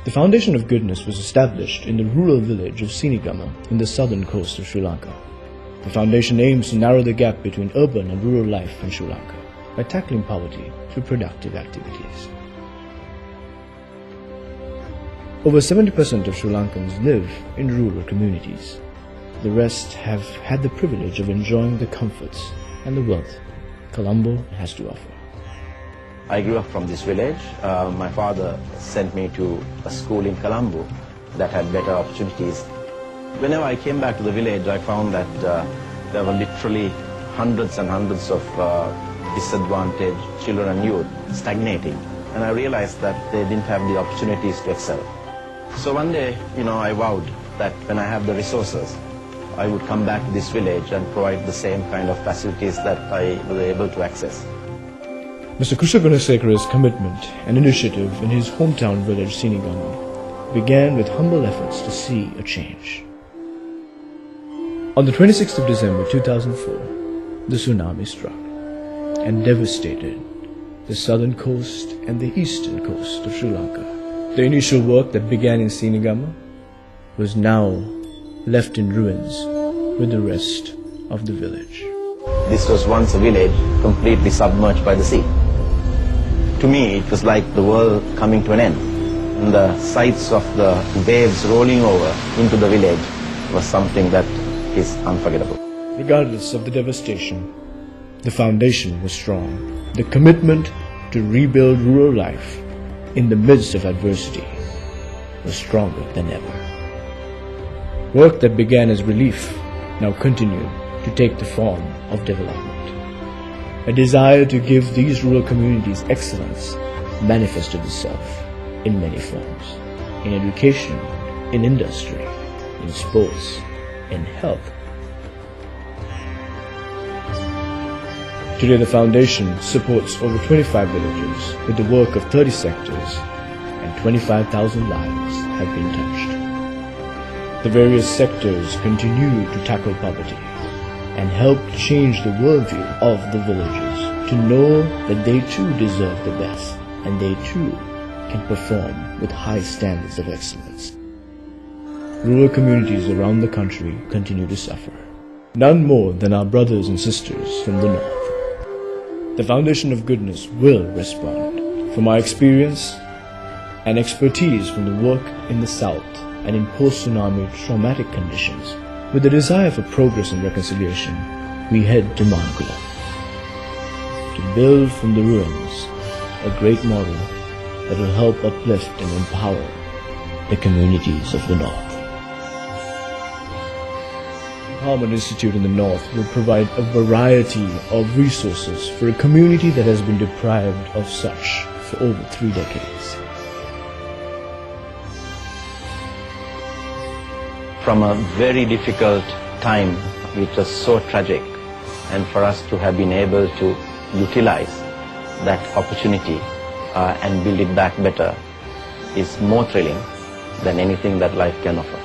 The Foundation of Goodness was established in the rural village of Sinigama in the southern coast of Sri Lanka. The foundation aims to narrow the gap between urban and rural life in Sri Lanka by tackling poverty through productive activities. Over 70% of Sri Lankans live in rural communities. The rest have had the privilege of enjoying the comforts and the wealth Colombo has to offer. I grew up from this village. My father sent me to a school in Colombo that had better opportunities. Whenever I came back to the village, I found that there were literally hundreds and hundreds of disadvantaged children and youth stagnating. And I realized that they didn't have the opportunities to excel. So one day, I vowed that when I have the resources, I would come back to this village and provide the same kind of facilities that I was able to access. Mr. Kushagunasekara's commitment and initiative in his hometown village Sinigama began with humble efforts to see a change. On the 26th of December 2004, the tsunami struck and devastated the southern coast and the eastern coast of Sri Lanka. The initial work that began in Sinigama was now left in ruins with the rest of the village. This was once a village completely submerged by the sea. To me, it was like the world coming to an end. And the sights of the waves rolling over into the village was something that is unforgettable. Regardless of the devastation, the foundation was strong. The commitment to rebuild rural life in the midst of adversity was stronger than ever. Work that began as relief now continued to take the form of development. A desire to give these rural communities excellence manifested itself in many forms: in education, in industry, in sports, in health. Today the Foundation supports over 25 villages with the work of 30 sectors, and 25,000 lives have been touched. The various sectors continue to tackle poverty and help change the worldview of the villagers to know that they too deserve the best and they too can perform with high standards of excellence. Rural communities around the country continue to suffer, none more than our brothers and sisters from the north. The Foundation of Goodness will respond. From our experience and expertise from the work in the south and in post-tsunami traumatic conditions, with a desire for progress and reconciliation, we head to Mankula to build from the ruins a great model that will help uplift and empower the communities of the North. The Empowerment Institute in the North will provide a variety of resources for a community that has been deprived of such for over 3 decades. From a very difficult time, which was so tragic, and for us to have been able to utilize that opportunity and build it back better is more thrilling than anything that life can offer.